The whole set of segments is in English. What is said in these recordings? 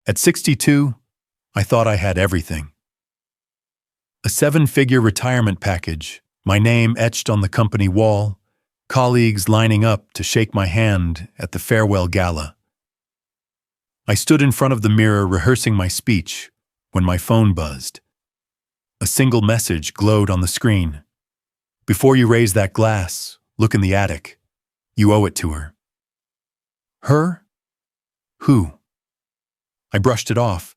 At 62, I thought I had everything. A 7-figure retirement package, my name etched on the company wall, colleagues lining up to shake my hand at the farewell gala. I stood in front of the mirror rehearsing my speech when my phone buzzed. A single message glowed on the screen. Before you raise that glass, look in the attic. You owe it to her. Her? Who? I brushed it off,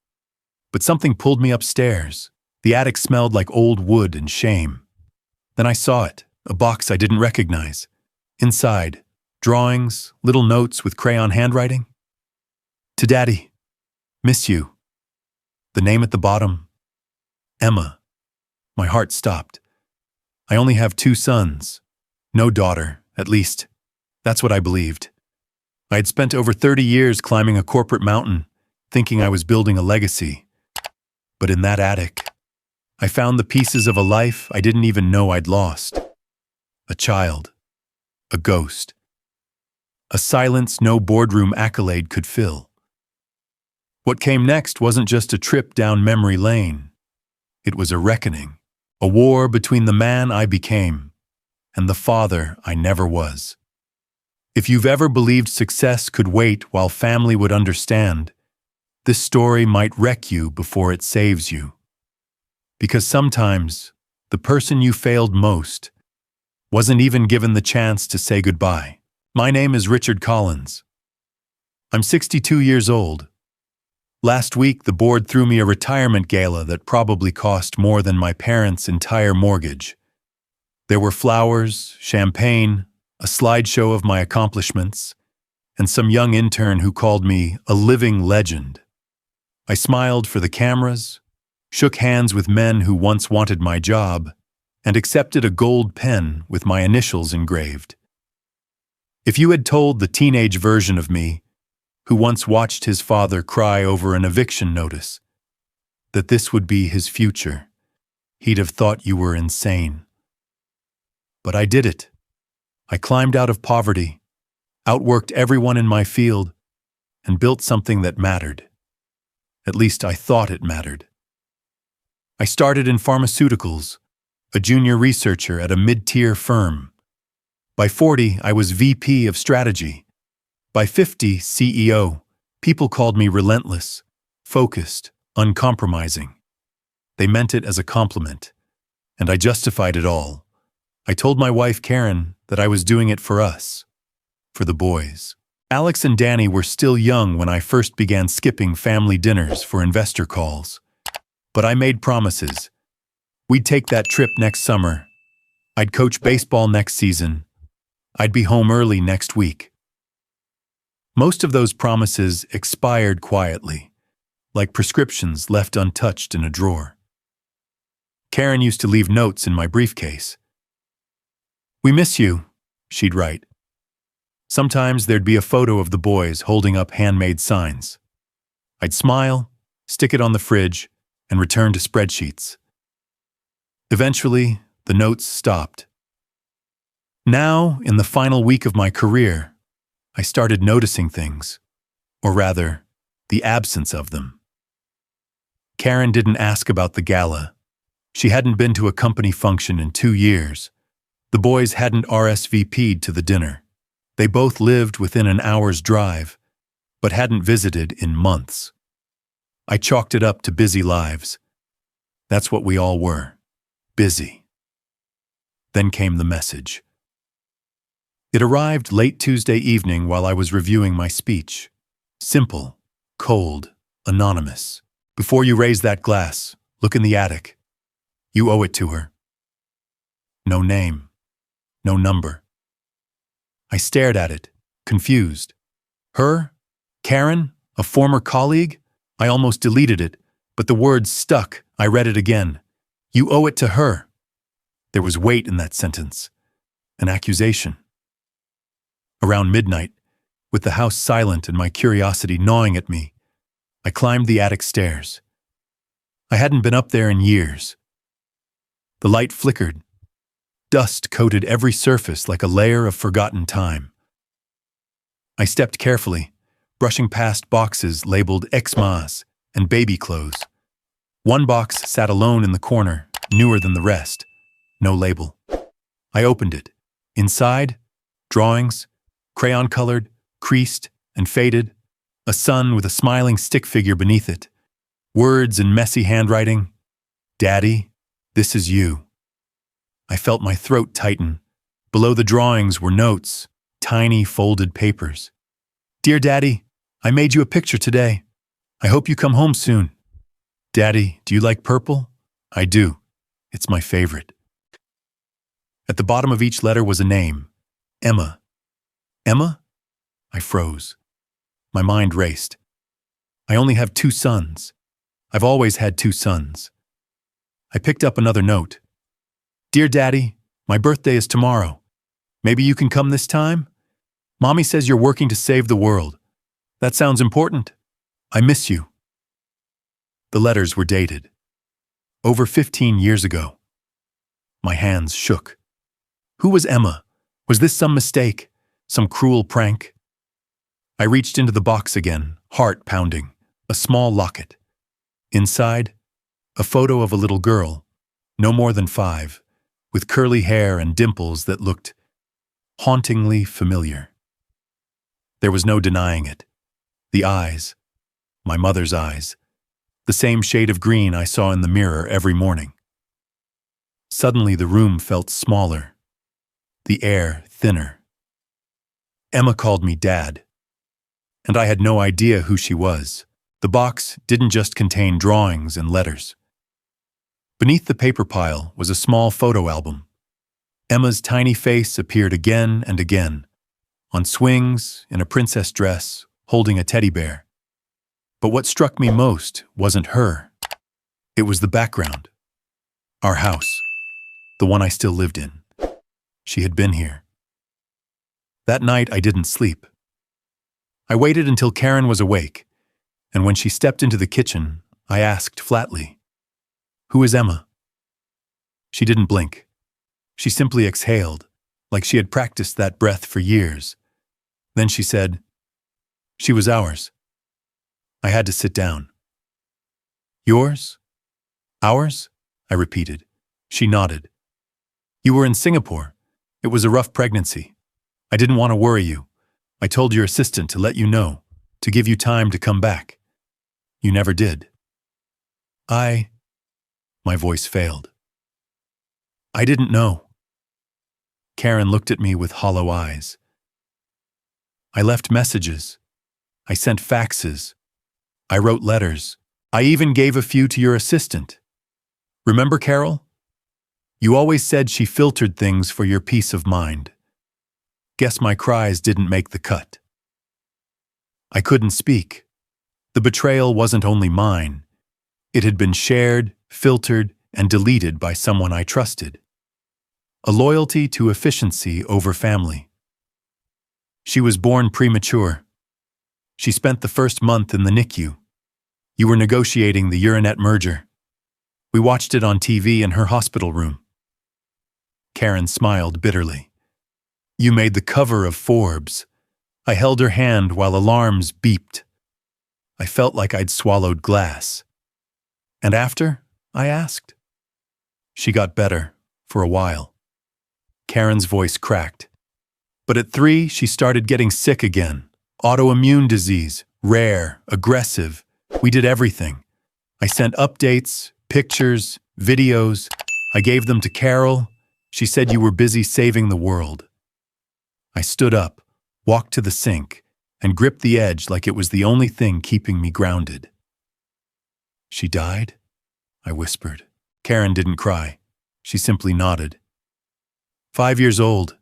but something pulled me upstairs. The attic smelled like old wood and shame. Then I saw it, a box I didn't recognize. Inside, drawings, little notes with crayon handwriting. To Daddy, miss you. The name at the bottom, Emma. My heart stopped. I only have 2 sons, no daughter, at least. That's what I believed. I had spent over 30 years climbing a corporate mountain, thinking I was building a legacy. But in that attic, I found the pieces of a life I didn't even know I'd lost. A child. A ghost. A silence no boardroom accolade could fill. What came next wasn't just a trip down memory lane. It was a reckoning, a war between the man I became and the father I never was. If you've ever believed success could wait while family would understand, this story might wreck you before it saves you. Because sometimes, the person you failed most wasn't even given the chance to say goodbye. My name is Richard Collins. I'm 62 years old. Last week, the board threw me a retirement gala that probably cost more than my parents' entire mortgage. There were flowers, champagne, a slideshow of my accomplishments, and some young intern who called me a living legend. I smiled for the cameras, shook hands with men who once wanted my job, and accepted a gold pen with my initials engraved. If you had told the teenage version of me, who once watched his father cry over an eviction notice, that this would be his future, he'd have thought you were insane. But I did it. I climbed out of poverty, outworked everyone in my field, and built something that mattered. At least I thought it mattered. I started in pharmaceuticals, a junior researcher at a mid-tier firm. By 40, I was VP of strategy. By 50, CEO. People called me relentless, focused, uncompromising. They meant it as a compliment, and I justified it all. I told my wife, Karen, that I was doing it for us, for the boys. Alex and Danny were still young when I first began skipping family dinners for investor calls. But I made promises. We'd take that trip next summer. I'd coach baseball next season. I'd be home early next week. Most of those promises expired quietly, like prescriptions left untouched in a drawer. Karen used to leave notes in my briefcase. "We miss you," she'd write. Sometimes there'd be a photo of the boys holding up handmade signs. I'd smile, stick it on the fridge, and return to spreadsheets. Eventually, the notes stopped. Now, in the final week of my career, I started noticing things, or rather, the absence of them. Karen didn't ask about the gala. She hadn't been to a company function in 2 years. The boys hadn't RSVP'd to the dinner. They both lived within an hour's drive, but hadn't visited in months. I chalked it up to busy lives. That's what we all were, busy. Then came the message. It arrived late Tuesday evening while I was reviewing my speech. Simple, cold, anonymous. "Before you raise that glass, look in the attic. You owe it to her." No name, no number. I stared at it, confused. Her? Karen? A former colleague? I almost deleted it, but the words stuck. I read it again. You owe it to her. There was weight in that sentence. An accusation. Around midnight, with the house silent and my curiosity gnawing at me, I climbed the attic stairs. I hadn't been up there in years. The light flickered. Dust coated every surface like a layer of forgotten time. I stepped carefully, brushing past boxes labeled Xmas and baby clothes. One box sat alone in the corner, newer than the rest. No label. I opened it. Inside, drawings, crayon-colored, creased, and faded. A sun with a smiling stick figure beneath it. Words in messy handwriting. Daddy, this is you. I felt my throat tighten. Below the drawings were notes, tiny folded papers. Dear Daddy, I made you a picture today. I hope you come home soon. Daddy, do you like purple? I do. It's my favorite. At the bottom of each letter was a name. Emma. Emma? I froze. My mind raced. I only have 2 sons. I've always had 2 sons. I picked up another note. Dear Daddy, my birthday is tomorrow. Maybe you can come this time? Mommy says you're working to save the world. That sounds important. I miss you. The letters were dated. Over 15 years ago. My hands shook. Who was Emma? Was this some mistake? Some cruel prank? I reached into the box again, heart pounding. A small locket. Inside, a photo of a little girl, no more than 5, with curly hair and dimples that looked hauntingly familiar. There was no denying it. The eyes, my mother's eyes, the same shade of green I saw in the mirror every morning. Suddenly the room felt smaller, the air thinner. Emma called me Dad, and I had no idea who she was. The box didn't just contain drawings and letters. Beneath the paper pile was a small photo album. Emma's tiny face appeared again and again, on swings, in a princess dress, holding a teddy bear. But what struck me most wasn't her. It was the background. Our house, the one I still lived in. She had been here. That night I didn't sleep. I waited until Karen was awake, and when she stepped into the kitchen, I asked flatly, "Who is Emma?" She didn't blink. She simply exhaled, like she had practiced that breath for years. Then she said, "She was ours." I had to sit down. "Yours? Ours?" I repeated. She nodded. "You were in Singapore. It was a rough pregnancy. I didn't want to worry you. I told your assistant to let you know, to give you time to come back. You never did." My voice failed. "I didn't know." Karen looked at me with hollow eyes. "I left messages. I sent faxes. I wrote letters. I even gave a few to your assistant. Remember Carol? You always said she filtered things for your peace of mind. Guess my cries didn't make the cut." I couldn't speak. The betrayal wasn't only mine. It had been shared, filtered, and deleted by someone I trusted. A loyalty to efficiency over family. She was born premature. She spent the first month in the NICU. You were negotiating the Urinet merger. We watched it on TV in her hospital room. Karen smiled bitterly. You made the cover of Forbes. I held her hand while alarms beeped. I felt like I'd swallowed glass. "And after?" I asked. She got better, for a while. Karen's voice cracked. But at 3, she started getting sick again. Autoimmune disease, rare, aggressive. We did everything. I sent updates, pictures, videos. I gave them to Carol. She said you were busy saving the world. I stood up, walked to the sink, and gripped the edge like it was the only thing keeping me grounded. "She died?" I whispered. Karen didn't cry. She simply nodded. 5 years old.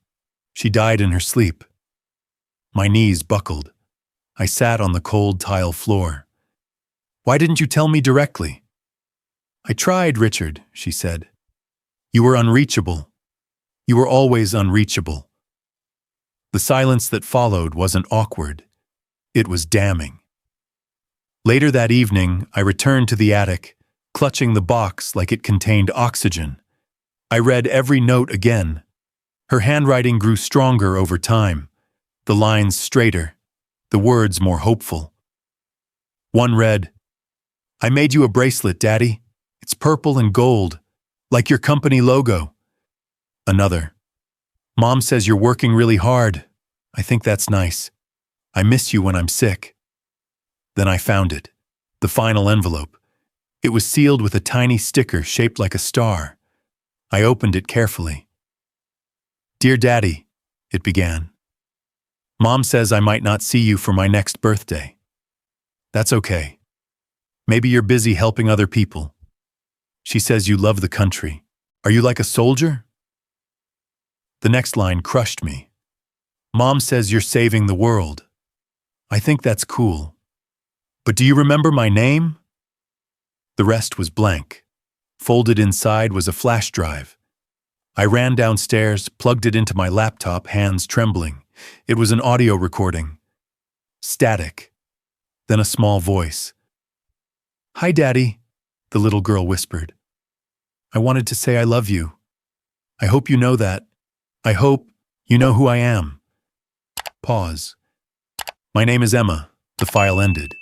She died in her sleep. My knees buckled. I sat on the cold tile floor. "Why didn't you tell me directly?" "I tried, Richard," she said. "You were unreachable. You were always unreachable." The silence that followed wasn't awkward. It was damning. Later that evening, I returned to the attic, clutching the box like it contained oxygen. I read every note again. Her handwriting grew stronger over time, the lines straighter, the words more hopeful. One read, "I made you a bracelet, Daddy. It's purple and gold, like your company logo." Another, "Mom says you're working really hard. I think that's nice. I miss you when I'm sick." Then I found it, the final envelope. It was sealed with a tiny sticker shaped like a star. I opened it carefully. "Dear Daddy," it began. "Mom says I might not see you for my next birthday. That's okay. Maybe you're busy helping other people. She says you love the country. Are you like a soldier?" The next line crushed me. "Mom says you're saving the world. I think that's cool. But do you remember my name?" The rest was blank. Folded inside was a flash drive. I ran downstairs, plugged it into my laptop, hands trembling. It was an audio recording. Static. Then a small voice. "Hi, Daddy," the little girl whispered. "I wanted to say I love you. I hope you know that. I hope you know who I am." Pause. "My name is Emma." The file ended.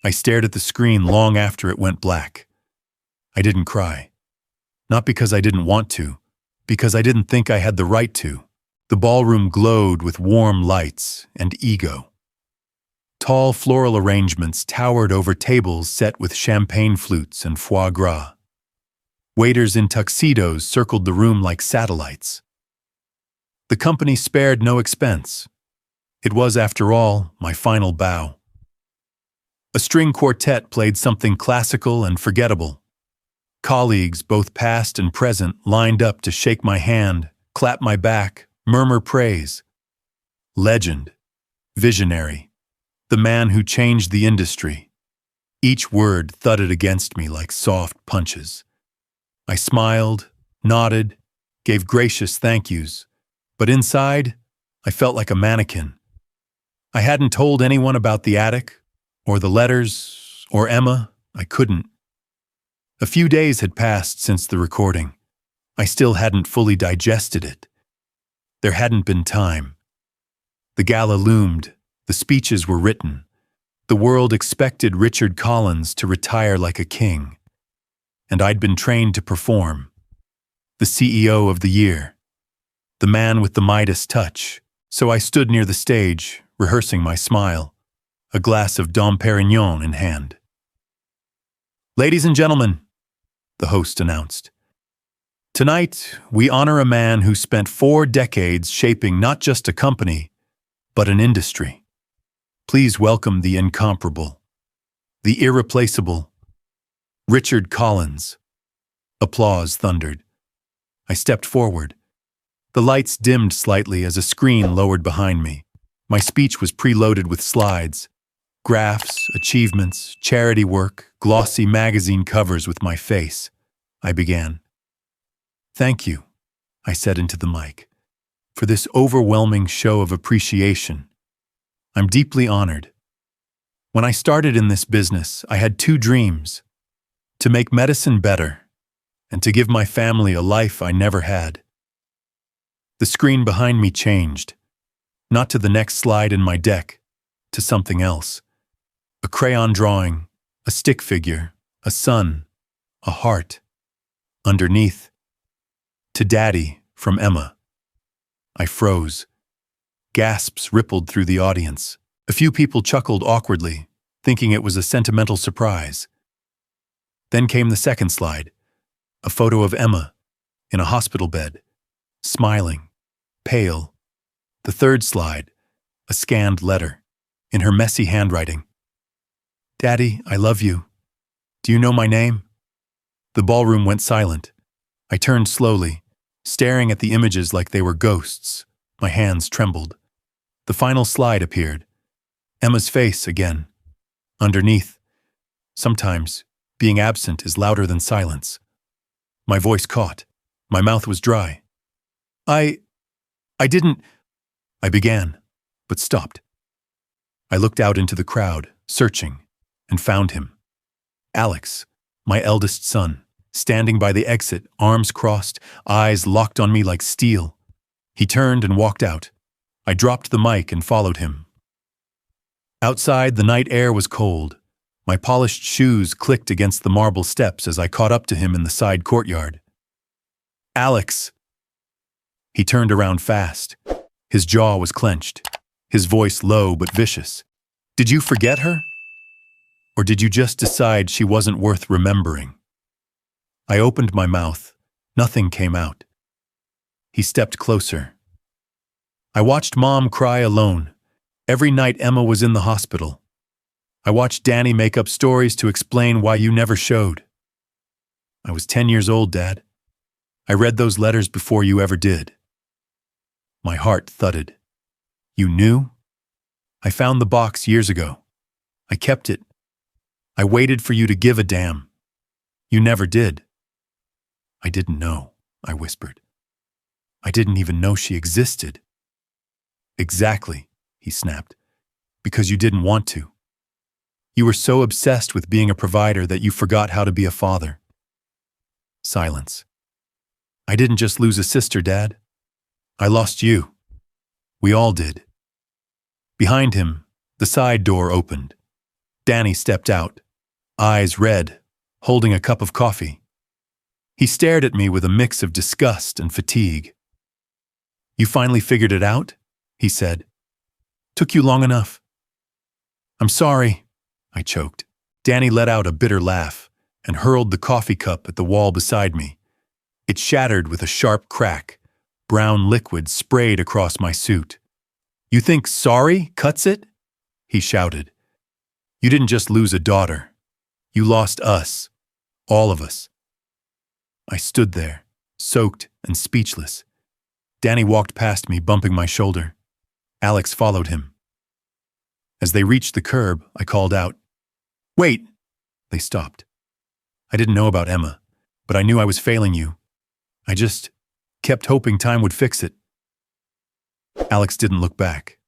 I stared at the screen long after it went black. I didn't cry. Not because I didn't want to, because I didn't think I had the right to. The ballroom glowed with warm lights and ego. Tall floral arrangements towered over tables set with champagne flutes and foie gras. Waiters in tuxedos circled the room like satellites. The company spared no expense. It was, after all, my final bow. A string quartet played something classical and forgettable. Colleagues, both past and present, lined up to shake my hand, clap my back, murmur praise. Legend. Visionary. The man who changed the industry. Each word thudded against me like soft punches. I smiled, nodded, gave gracious thank yous, but inside, I felt like a mannequin. I hadn't told anyone about the attic, or the letters, or Emma. I couldn't. A few days had passed since the recording. I still hadn't fully digested it. There hadn't been time. The gala loomed, the speeches were written. The world expected Richard Collins to retire like a king. And I'd been trained to perform. The CEO of the year. The man with the Midas touch. So I stood near the stage, rehearsing my smile, a glass of Dom Perignon in hand. "Ladies and gentlemen," the host announced, "tonight we honor a man who spent 4 decades shaping not just a company, but an industry. Please welcome the incomparable, the irreplaceable, Richard Collins." Applause thundered. I stepped forward. The lights dimmed slightly as a screen lowered behind me. My speech was preloaded with slides, graphs, achievements, charity work, glossy magazine covers with my face. I began. "Thank you," I said into the mic, "for this overwhelming show of appreciation. I'm deeply honored. When I started in this business, I had 2 dreams: to make medicine better and to give my family a life I never had." The screen behind me changed, not to the next slide in my deck, to something else. A crayon drawing, a stick figure, a sun, a heart. Underneath, "To Daddy, from Emma." I froze. Gasps rippled through the audience. A few people chuckled awkwardly, thinking it was a sentimental surprise. Then came the second slide, a photo of Emma, in a hospital bed, smiling, pale. The third slide, a scanned letter, in her messy handwriting. "Daddy, I love you. Do you know my name?" The ballroom went silent. I turned slowly, staring at the images like they were ghosts. My hands trembled. The final slide appeared. Emma's face again. Underneath, "Sometimes, being absent is louder than silence." My voice caught. My mouth was dry. I didn't," I began, but stopped. I looked out into the crowd, searching, and found him. Alex, my eldest son, standing by the exit, arms crossed, eyes locked on me like steel. He turned and walked out. I dropped the mic and followed him. Outside, the night air was cold. My polished shoes clicked against the marble steps as I caught up to him in the side courtyard. "Alex!" He turned around fast. His jaw was clenched, his voice low but vicious. "Did you forget her? Or did you just decide she wasn't worth remembering?" I opened my mouth. Nothing came out. He stepped closer. "I watched Mom cry alone. Every night Emma was in the hospital. I watched Danny make up stories to explain why you never showed. I was 10 years old, Dad. I read those letters before you ever did." My heart thudded. "You knew?" "I found the box years ago. I kept it. I waited for you to give a damn. You never did." "I didn't know," I whispered. "I didn't even know she existed." "Exactly," he snapped. "Because you didn't want to. You were so obsessed with being a provider that you forgot how to be a father." Silence. "I didn't just lose a sister, Dad. I lost you. We all did." Behind him, the side door opened. Danny stepped out, eyes red, holding a cup of coffee. He stared at me with a mix of disgust and fatigue. "You finally figured it out?" he said. "Took you long enough." "I'm sorry," I choked. Danny let out a bitter laugh and hurled the coffee cup at the wall beside me. It shattered with a sharp crack. Brown liquid sprayed across my suit. "You think sorry cuts it?" he shouted. "You didn't just lose a daughter. You lost us. All of us." I stood there, soaked and speechless. Danny walked past me, bumping my shoulder. Alex followed him. As they reached the curb, I called out, "Wait!" They stopped. "I didn't know about Emma, but I knew I was failing you. I just kept hoping time would fix it." Alex didn't look back.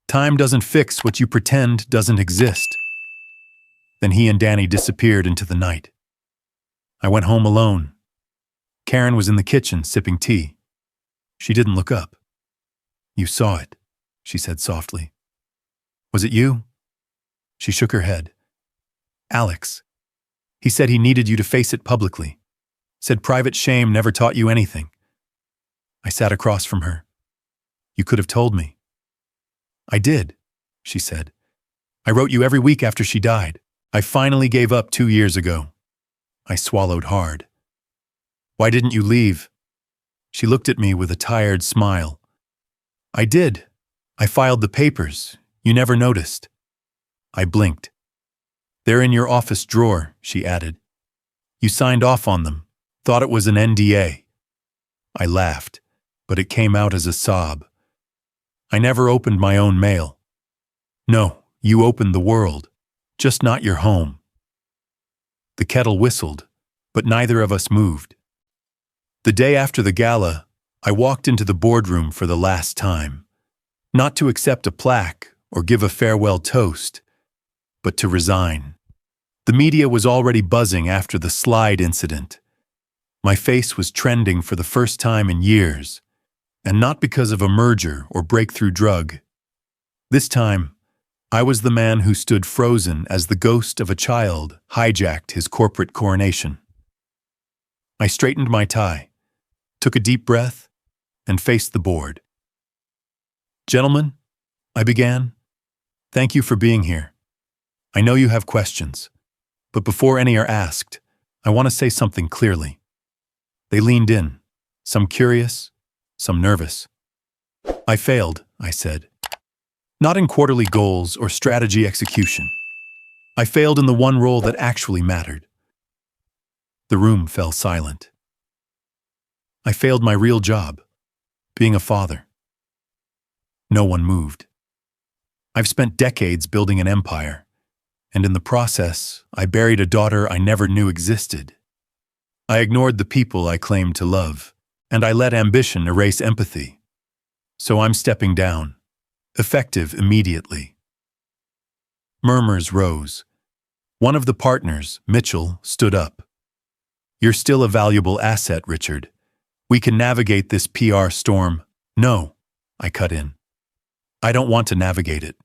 "Time doesn't fix what you pretend doesn't exist." Then he and Danny disappeared into the night. I went home alone. Karen was in the kitchen sipping tea. She didn't look up. "You saw it," she said softly. "Was it you?" She shook her head. "Alex. He said he needed you to face it publicly. Said private shame never taught you anything." I sat across from her. "You could have told me." "I did," she said. "I wrote you every week after she died. I finally gave up 2 years ago." I swallowed hard. "Why didn't you leave?" She looked at me with a tired smile. "I did. I filed the papers. You never noticed." I blinked. "They're in your office drawer," she added. "You signed off on them. Thought it was an NDA." I laughed, but it came out as a sob. "I never opened my own mail." "No, you opened the world, just not your home." The kettle whistled, but neither of us moved. The day after the gala, I walked into the boardroom for the last time, not to accept a plaque or give a farewell toast, but to resign. The media was already buzzing after the slide incident. My face was trending for the first time in years, and not because of a merger or breakthrough drug. This time, I was the man who stood frozen as the ghost of a child hijacked his corporate coronation. I straightened my tie, took a deep breath, and faced the board. "Gentlemen," I began, "thank you for being here. I know you have questions, but before any are asked, I want to say something clearly." They leaned in, some curious, some nervous. "I failed," I said. "Not in quarterly goals or strategy execution. I failed in the one role that actually mattered." The room fell silent. "I failed my real job, being a father." No one moved. I've spent decades building an empire, and in the process, I buried a daughter I never knew existed. I ignored the people I claimed to love, and I let ambition erase empathy. So I'm stepping down, effective immediately. Murmurs rose. One of the partners, Mitchell, stood up. "You're still a valuable asset, Richard. We can navigate this PR storm." "No," I cut in. "I don't want to navigate it.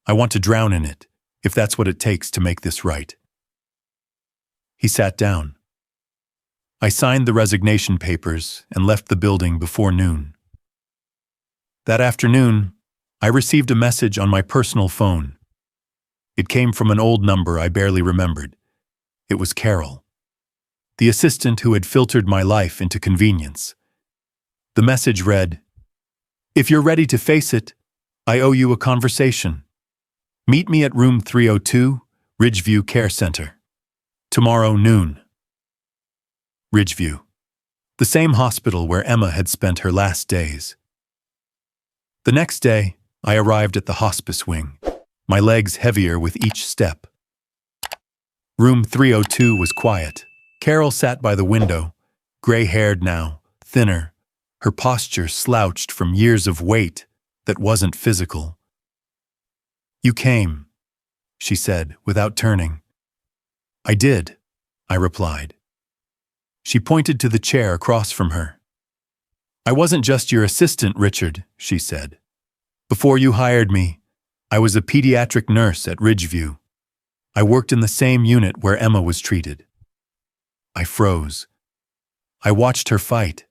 I want to drown in it, if that's what it takes to make this right." He sat down. I signed the resignation papers and left the building before noon. That afternoon, I received a message on my personal phone. It came from an old number I barely remembered. It was Carol, the assistant who had filtered my life into convenience. The message read, "If you're ready to face it, I owe you a conversation. Meet me at room 302, Ridgeview Care Center. Tomorrow noon." Ridgeview, the same hospital where Emma had spent her last days. The next day, I arrived at the hospice wing, my legs heavier with each step. Room 302 was quiet. Carol sat by the window, gray-haired now, thinner, her posture slouched from years of weight that wasn't physical. "You came," she said, without turning. "I did," I replied. She pointed to the chair across from her. "I wasn't just your assistant, Richard," she said. "Before you hired me, I was a pediatric nurse at Ridgeview. I worked in the same unit where Emma was treated." I froze. I watched her fight.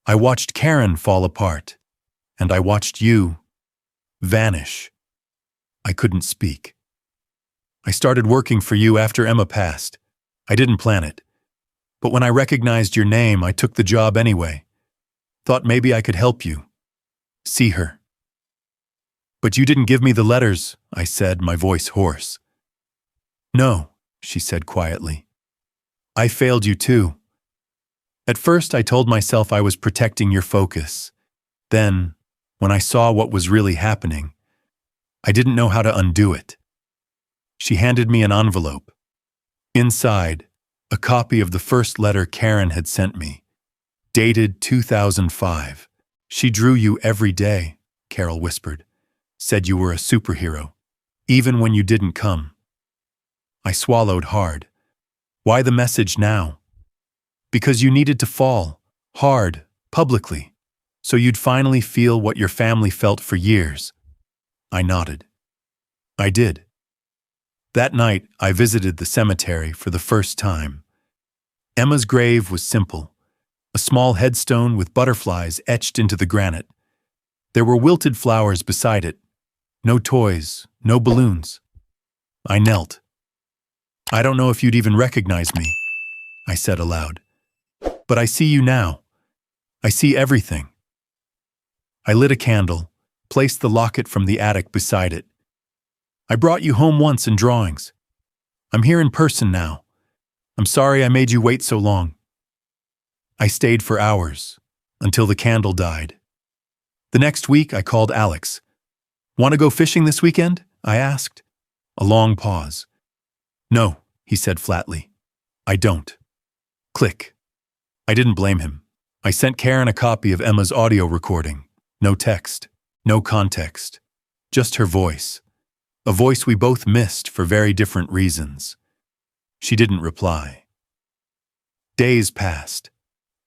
I watched Karen fall apart. And I watched you vanish. I couldn't speak. "I started working for you after Emma passed. I didn't plan it. But when I recognized your name, I took the job anyway. Thought maybe I could help you. See her." "But you didn't give me the letters," I said, my voice hoarse. "No," she said quietly. "I failed you too. At first I told myself I was protecting your focus. Then, when I saw what was really happening, I didn't know how to undo it." She handed me an envelope. Inside, a copy of the first letter Karen had sent me, dated 2005. "She drew you every day," Carol whispered. "Said you were a superhero, even when you didn't come." I swallowed hard. "Why the message now?" "Because you needed to fall, hard, publicly, so you'd finally feel what your family felt for years." I nodded. "I did." That night, I visited the cemetery for the first time. Emma's grave was simple, a small headstone with butterflies etched into the granite. There were wilted flowers beside it. No toys, no balloons. I knelt. "I don't know if you'd even recognize me," I said aloud. "But I see you now. I see everything." I lit a candle, placed the locket from the attic beside it. "I brought you home once in drawings. I'm here in person now. I'm sorry I made you wait so long." I stayed for hours, until the candle died. The next week I called Alex. "Want to go fishing this weekend?" I asked. A long pause. "No," he said flatly. "I don't." Click. I didn't blame him. I sent Karen a copy of Emma's audio recording. No text, no context, just her voice. A voice we both missed for very different reasons. She didn't reply. Days passed.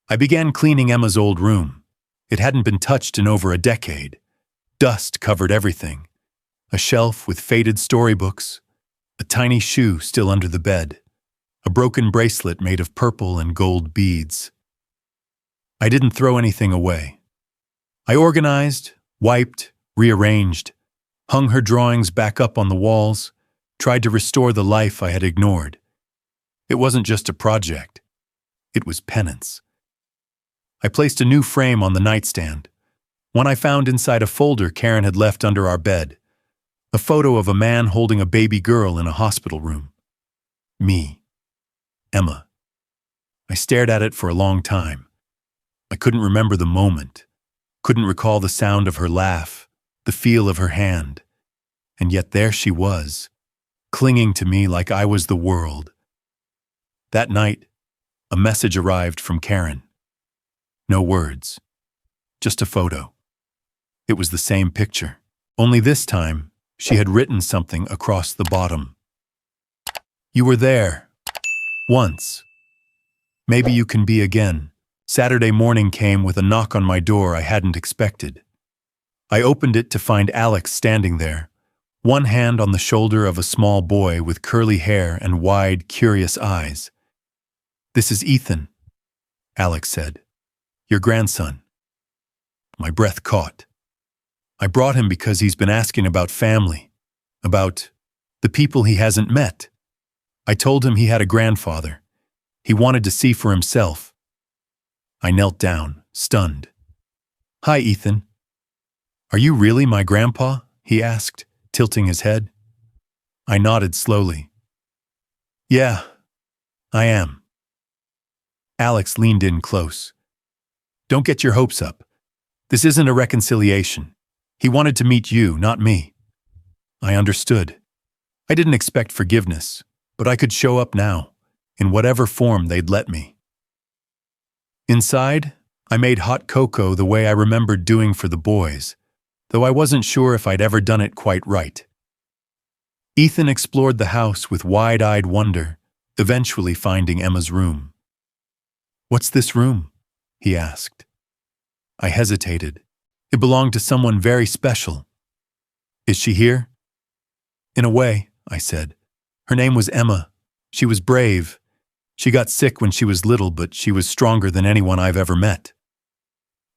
I began cleaning Emma's old room. It hadn't been touched in over a decade. Dust covered everything. A shelf with faded storybooks, a tiny shoe still under the bed, a broken bracelet made of purple and gold beads. I didn't throw anything away. I organized, wiped, rearranged, hung her drawings back up on the walls, tried to restore the life I had ignored. It wasn't just a project. It was penance. I placed a new frame on the nightstand, one I found inside a folder Karen had left under our bed, a photo of a man holding a baby girl in a hospital room. Me. Emma. I stared at it for a long time. I couldn't remember the moment, couldn't recall the sound of her laugh, the feel of her hand. And yet there she was, clinging to me like I was the world. That night, a message arrived from Karen. No words, just a photo. It was the same picture, only this time she had written something across the bottom. "You were there, once. Maybe you can be again." Saturday morning came with a knock on my door I hadn't expected. I opened it to find Alex standing there, one hand on the shoulder of a small boy with curly hair and wide, curious eyes. "This is Ethan," Alex said. "Your grandson." My breath caught. "I brought him because he's been asking about family, about the people he hasn't met." I told him he had a grandfather. He wanted to see for himself. I knelt down, stunned. "Hi, Ethan." "Are you really my grandpa?" he asked, tilting his head. I nodded slowly. "Yeah, I am." Alex leaned in close. "Don't get your hopes up. This isn't a reconciliation. He wanted to meet you, not me." I understood. I didn't expect forgiveness, but I could show up now, in whatever form they'd let me. Inside, I made hot cocoa the way I remembered doing for the boys, though I wasn't sure if I'd ever done it quite right. Ethan explored the house with wide-eyed wonder, eventually finding Emma's room. "What's this room?" he asked. I hesitated. It belonged to someone very special. "Is she here?" "In a way," I said. "Her name was Emma. She was brave. She got sick when she was little, but she was stronger than anyone I've ever met."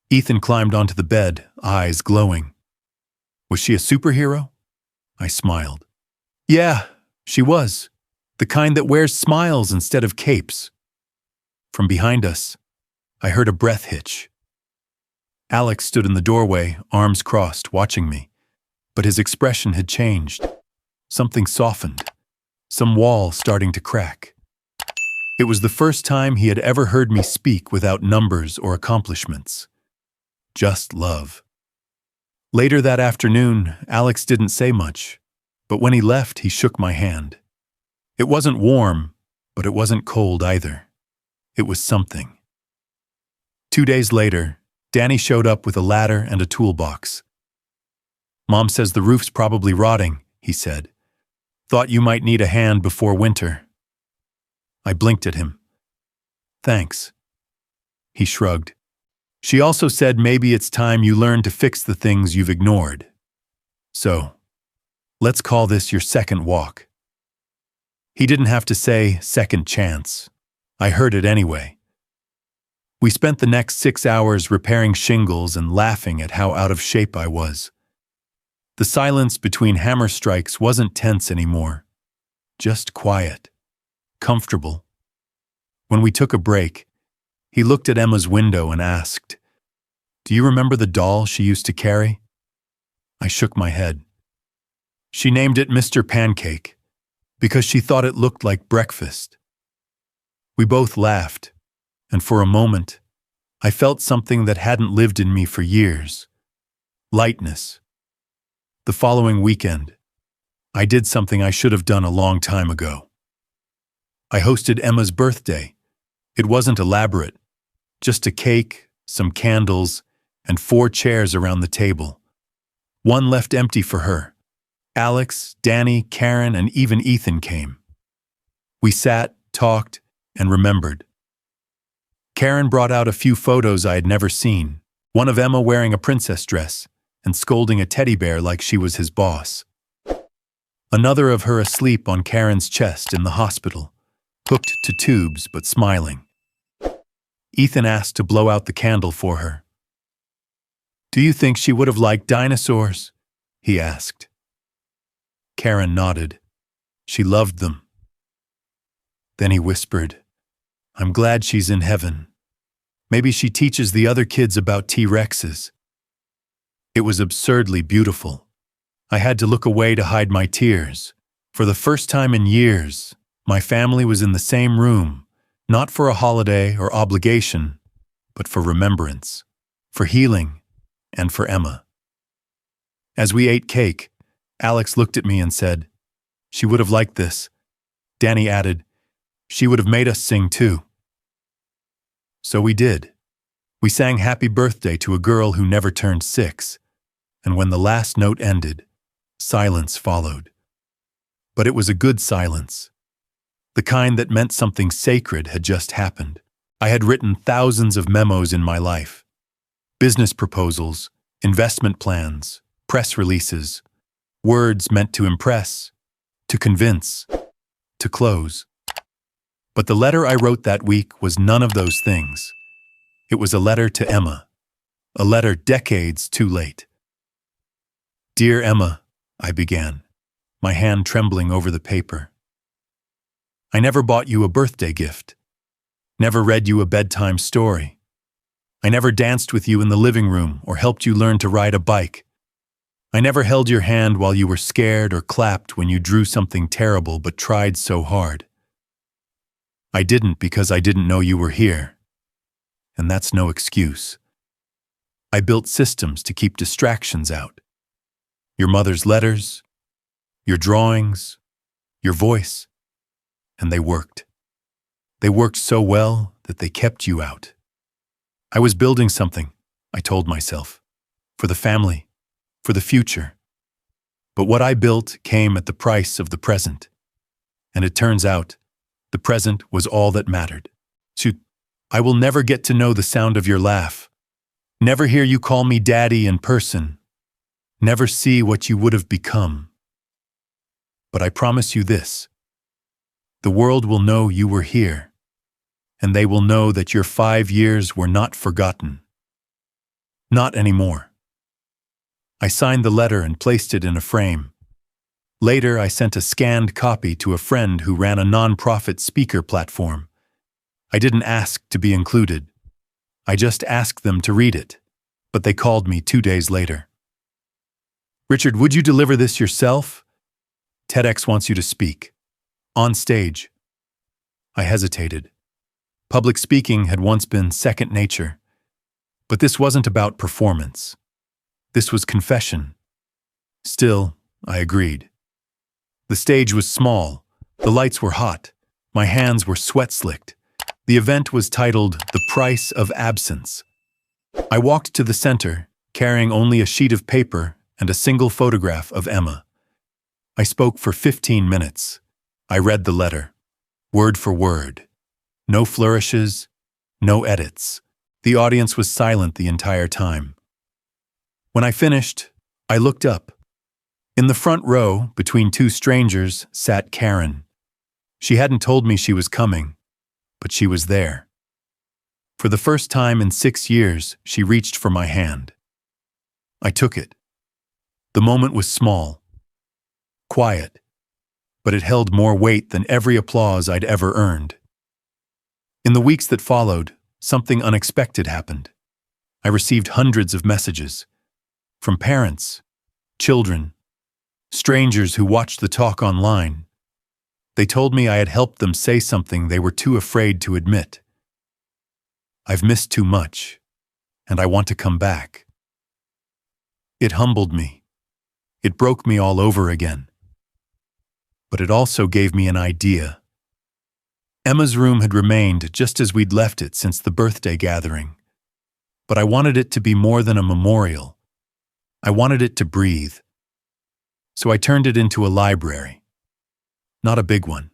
Ethan climbed onto the bed, eyes glowing. "Was she a superhero?" I smiled. "Yeah, she was. The kind that wears smiles instead of capes." From behind us, I heard a breath hitch. Alex stood in the doorway, arms crossed, watching me, but his expression had changed. Something softened, some wall starting to crack. It was the first time he had ever heard me speak without numbers or accomplishments. Just love. Later that afternoon, Alex didn't say much, but when he left, he shook my hand. It wasn't warm, but it wasn't cold either. It was something. 2 days later, Danny showed up with a ladder and a toolbox. "Mom says the roof's probably rotting," he said. "Thought you might need a hand before winter." I blinked at him. "Thanks." He shrugged. "She also said maybe it's time you learn to fix the things you've ignored. So, let's call this your second walk." He didn't have to say second chance. I heard it anyway. We spent the next 6 hours repairing shingles and laughing at how out of shape I was. The silence between hammer strikes wasn't tense anymore. Just quiet. Comfortable. When we took a break, he looked at Emma's window and asked, "Do you remember the doll she used to carry?" I shook my head. "She named it Mr. Pancake, because she thought it looked like breakfast." We both laughed, and for a moment, I felt something that hadn't lived in me for years. Lightness. The following weekend, I did something I should have done a long time ago. I hosted Emma's birthday. It wasn't elaborate, just a cake, some candles, and 4 chairs around the table. One left empty for her. Alex, Danny, Karen, and even Ethan came. We sat, talked, and remembered. Karen brought out a few photos I had never seen, one of Emma wearing a princess dress and scolding a teddy bear like she was his boss. Another of her asleep on Karen's chest in the hospital, hooked to tubes but smiling. Ethan asked to blow out the candle for her. "Do you think she would have liked dinosaurs?" he asked. Karen nodded. She loved them. Then he whispered, "I'm glad she's in heaven. Maybe she teaches the other kids about T-Rexes." It was absurdly beautiful. I had to look away to hide my tears. For the first time in years, my family was in the same room, not for a holiday or obligation, but for remembrance, for healing, and for Emma. As we ate cake, Alex looked at me and said, "She would have liked this." Danny added, "She would have made us sing too." So we did. We sang Happy Birthday to a girl who never turned 6, and when the last note ended, silence followed. But it was a good silence. The kind that meant something sacred had just happened. I had written thousands of memos in my life. Business proposals, investment plans, press releases, Words meant to impress, to convince, to close. But the letter I wrote that week was none of those things. It was a letter to Emma, a letter decades too late. "Dear Emma," I began, my hand trembling over the paper. "I never bought you a birthday gift, never read you a bedtime story. I never danced with you in the living room or helped you learn to ride a bike. I never held your hand while you were scared or clapped when you drew something terrible but tried so hard. I didn't because I didn't know you were here. And that's no excuse. I built systems to keep distractions out. Your mother's letters, your drawings, your voice. And they worked. They worked so well that they kept you out. I was building something, I told myself, for the family, for the future. But what I built came at the price of the present. And it turns out, the present was all that mattered. Shoot, I will never get to know the sound of your laugh, never hear you call me daddy in person, never see what you would have become. But I promise you this, the world will know you were here, and they will know that your 5 years were not forgotten. Not anymore. I signed the letter and placed it in a frame. Later, I sent a scanned copy to a friend who ran a non-profit speaker platform. I didn't ask to be included. I just asked them to read it, but they called me 2 days later. "Richard, would you deliver this yourself? TEDx wants you to speak. On stage." I hesitated. Public speaking had once been second nature, but this wasn't about performance. This was confession. Still, I agreed. The stage was small, the lights were hot, my hands were sweat-slicked. The event was titled The Price of Absence. I walked to the center, carrying only a sheet of paper and a single photograph of Emma. I spoke for 15 minutes. I read the letter, word for word. No flourishes, no edits. The audience was silent the entire time. When I finished, I looked up. In the front row, between two strangers, sat Karen. She hadn't told me she was coming, but she was there. For the first time in 6 years, she reached for my hand. I took it. The moment was small, quiet, but it held more weight than every applause I'd ever earned. In the weeks that followed, something unexpected happened. I received hundreds of messages. From parents, children, strangers who watched the talk online. They told me I had helped them say something they were too afraid to admit. I've missed too much, and I want to come back. It humbled me. It broke me all over again. But it also gave me an idea. Emma's room had remained just as we'd left it since the birthday gathering. But I wanted it to be more than a memorial. I wanted it to breathe. So I turned it into a library. Not a big one.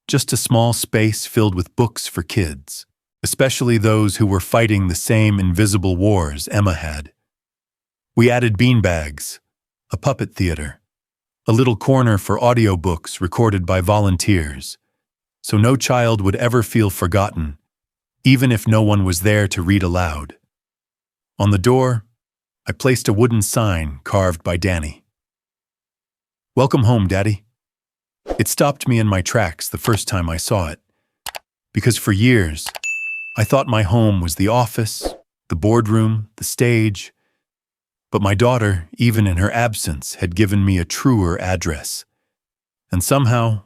Just a small space filled with books for kids, especially those who were fighting the same invisible wars Emma had. We added beanbags, a puppet theater, a little corner for audiobooks recorded by volunteers, so no child would ever feel forgotten, even if no one was there to read aloud. On the door, I placed a wooden sign carved by Danny. "Welcome home, Daddy." It stopped me in my tracks the first time I saw it, because for years, I thought my home was the office, the boardroom, the stage, but my daughter, even in her absence, had given me a truer address. And somehow,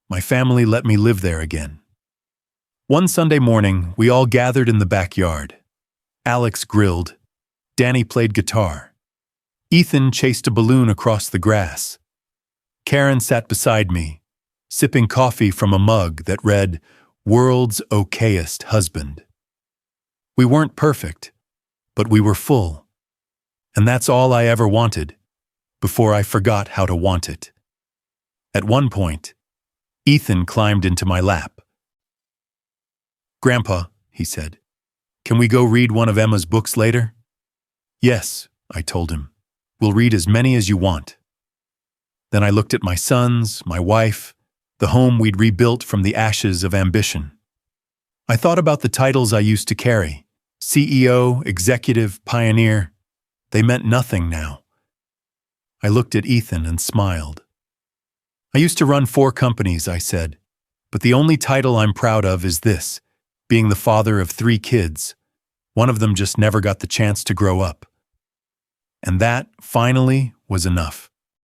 my family let me live there again. One Sunday morning, we all gathered in the backyard. Alex grilled. Danny played guitar. Ethan chased a balloon across the grass. Karen sat beside me, sipping coffee from a mug that read, "World's Okayest Husband." We weren't perfect, but we were full. And that's all I ever wanted, before I forgot how to want it. At one point, Ethan climbed into my lap. "Grandpa," he said, "can we go read one of Emma's books later?" "Yes," I told him. "We'll read as many as you want." Then I looked at my sons, my wife, the home we'd rebuilt from the ashes of ambition. I thought about the titles I used to carry: CEO, executive, pioneer. They meant nothing now. I looked at Ethan and smiled. I used to run 4 companies, I said, but the only title I'm proud of is this: being the father of 3 kids. One of them just never got the chance to grow up. And that, finally, was enough.